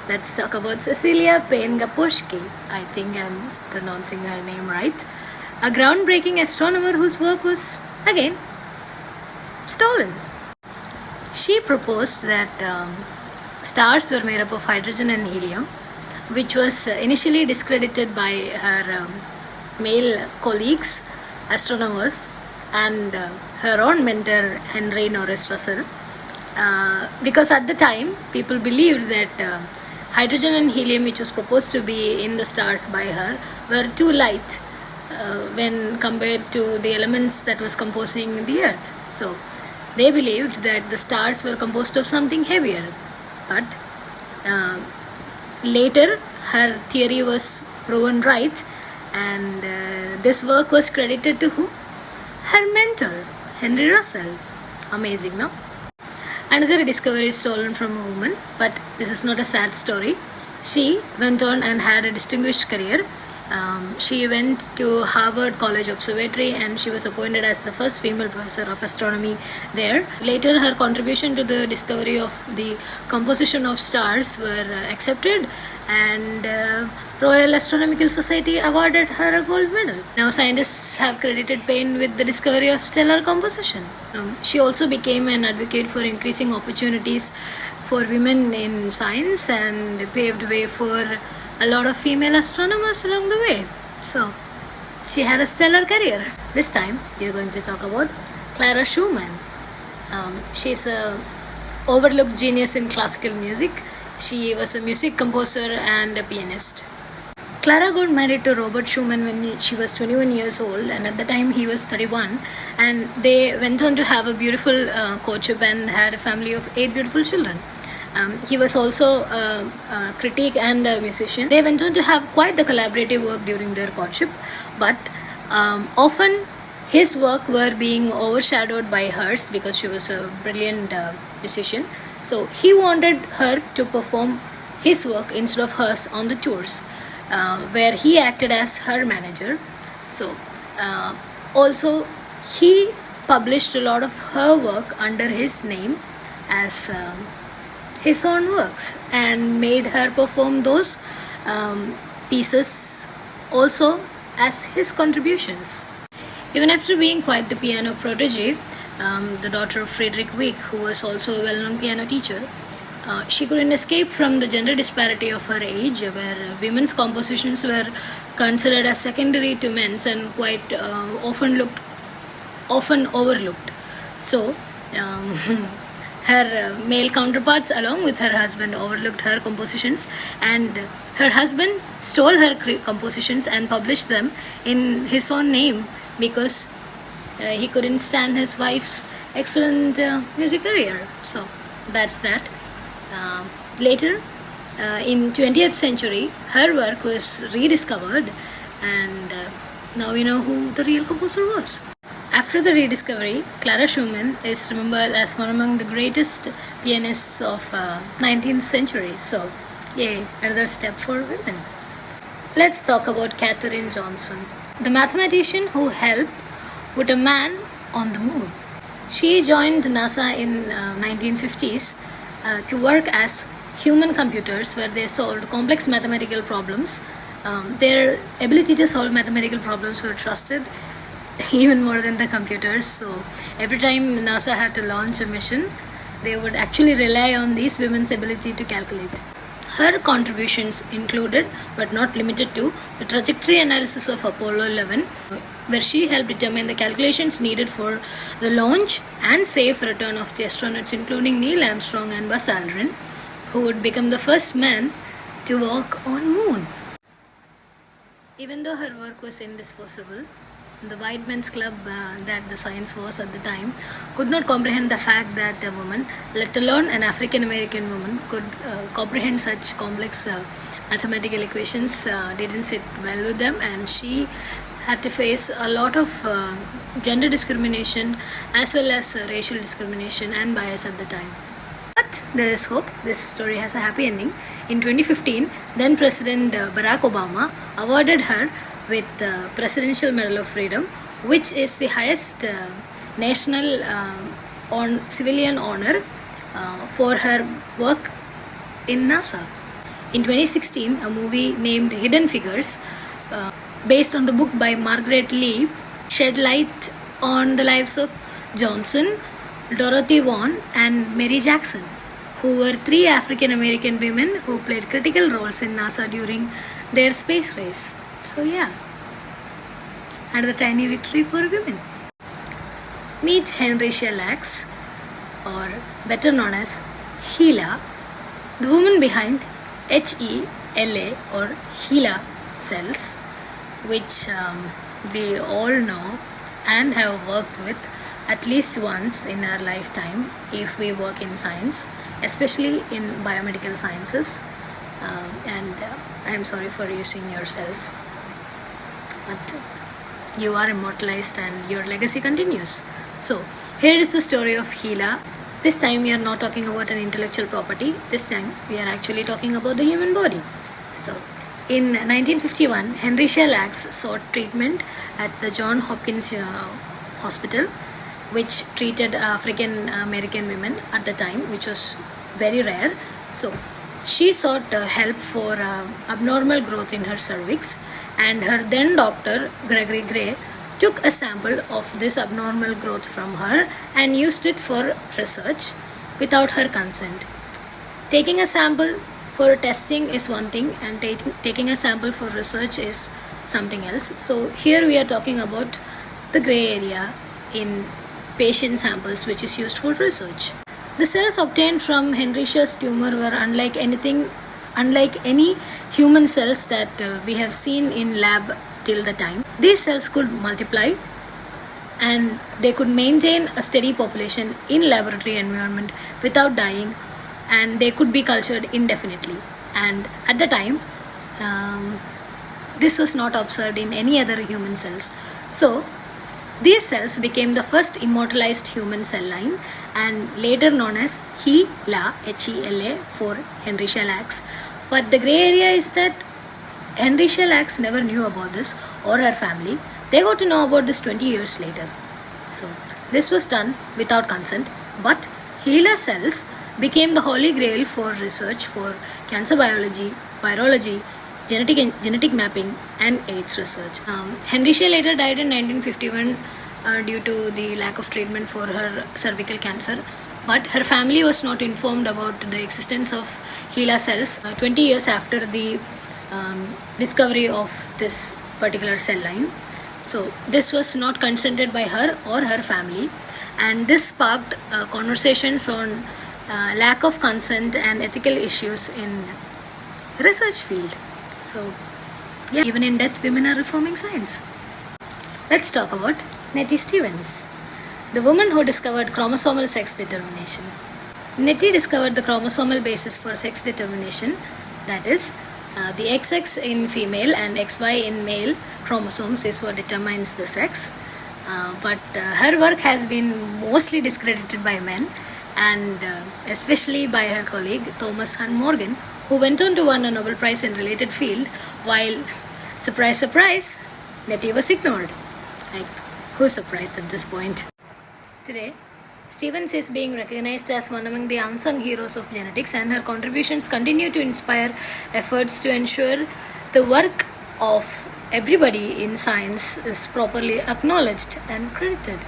Let's talk about Cecilia Payne-Gaposchkin. I think I'm pronouncing her name right. A groundbreaking astronomer whose work was, again, stolen. She proposed that stars were made up of hydrogen and helium, which was initially discredited by her male colleagues, astronomers, and her own mentor, Henry Norris Russell, because at the time people believed that hydrogen and helium, which was proposed to be in the stars by her, were too light when compared to the elements that was composing the earth. So they believed that the stars were composed of something heavier. But later her theory was proven right, and this work was credited to who? Her mentor, Henry Russell. Amazing, no? Another discovery is stolen from a woman, but this is not a sad story. She went on and had a distinguished career. She went to Harvard College Observatory and she was appointed as the first female professor of astronomy there. Later, her contribution to the discovery of the composition of stars were accepted, and Royal Astronomical Society awarded her a gold medal. Now scientists have credited Payne with the discovery of stellar composition. She also became an advocate for increasing opportunities for women in science and paved way for a lot of female astronomers along the way. So she had a stellar career. This time we are going to talk about Clara Schuman. She's a overlooked genius in classical music. She was a music composer and a pianist. Clara got married to Robert Schumann when she was 21 years old, and at the time he was 31, and they went on to have a beautiful courtship and had a family of 8 beautiful children. He was also a critic and a musician. They went on to have quite the collaborative work during their courtship, but often his work were being overshadowed by hers because she was a brilliant musician. So he wanted her to perform his work instead of hers on the tours, where he acted as her manager. So also he published a lot of her work under his name as his own works and made her perform those pieces also as his contributions. Even after being quite the piano protege, the daughter of Friedrich Wieck, who was also a well-known piano teacher, she couldn't escape from the gender disparity of her age, where women's compositions were considered as secondary to men's and quite often overlooked. So her male counterparts, along with her husband, overlooked her compositions, and her husband stole her compositions and published them in his own name because he couldn't stand his wife's excellent music career. So that's that. Later, in 20th century, her work was rediscovered, and now we know who the real composer was. After the rediscovery, Clara Schuman is remembered as one among the greatest pianists of 19th century. So, yay, another step for women. Let's talk about Katherine Johnson, the mathematician who helped put a man on the moon. She joined NASA in 1950s to work as human computers, where they solved complex mathematical problems. Their ability to solve mathematical problems were trusted even more than the computers. So every time NASA had to launch a mission, they would actually rely on these women's ability to calculate. Her contributions included, but not limited to, the trajectory analysis of Apollo 11, where she helped determine the calculations needed for the launch and safe return of the astronauts, including Neil Armstrong and Buzz Aldrin, who would become the first man to walk on moon. Even though her work was indispensable, the white men's club that the science was at the time could not comprehend the fact that a woman, let alone an African American woman, could comprehend such complex mathematical equations. Didn't sit well with them, and she had to face a lot of gender discrimination as well as racial discrimination and bias at the time. But there is hope. This story has a happy ending. In 2015, then President Barack Obama awarded her with the Presidential Medal of Freedom, which is the highest national civilian honor for her work in NASA. In 2016, a movie named Hidden Figures, based on the book by Margaret Lee, shed light on the lives of Johnson, Dorothy Vaughan, and Mary Jackson, who were three African American women who played critical roles in NASA during their space race. So yeah, and the tiny victory for women. Meet Henrietta, or better known as HeLa, the woman behind HeLa or HeLa cells, which we all know and have worked with at least once in our lifetime if we work in science, especially in biomedical sciences. And I'm sorry for using your cells, but you are immortalized and your legacy continues. So here is the story of HeLa. This time we are not talking about an intellectual property. This time we are actually talking about the human body. So in 1951, Henrietta sought treatment at the Johns Hopkins Hospital, which treated African American women at the time, which was very rare. So she sought help for abnormal growth in her cervix, and her then doctor Gregory Gray took a sample of this abnormal growth from her and used it for research without her consent. Taking a sample for testing is one thing, and taking a sample for research is something else. So here we are talking about the gray area in patient samples which is used for research. The cells obtained from Henrietta's tumor were unlike any human cells that we have seen in lab till the time. These cells could multiply and they could maintain a steady population in laboratory environment without dying, and they could be cultured indefinitely. And at the time, this was not observed in any other human cells. So these cells became the first immortalized human cell line and later known as HeLa, HeLa for Henrietta. But the gray area is that Henrietta never knew about this, or her family. They got to know about this 20 years later. So this was done without consent, but HeLa cells became the holy grail for research for cancer biology, virology, genetic mapping, and AIDS research. Henrietta later died in 1951 due to the lack of treatment for her cervical cancer, but her family was not informed about the existence of HeLa cells 20 years after the discovery of this particular cell line. So this was not consented by her or her family, and this sparked conversations on lack of consent and ethical issues in research field. So yeah, even in death, women are reforming science. Let's talk about Nettie Stevens, the woman who discovered chromosomal sex determination. Nettie discovered the chromosomal basis for sex determination, that is, the XX in female and XY in male chromosomes is what determines the sex. But her work has been mostly discredited by men, and especially by her colleague Thomas Hunt Morgan, who went on to win a Nobel Prize in related field, while, surprise, surprise, Nettie was ignored. Like, who's surprised at this point? Today, Stevens is being recognized as one among the unsung heroes of genetics, and her contributions continue to inspire efforts to ensure the work of everybody in science is properly acknowledged and credited.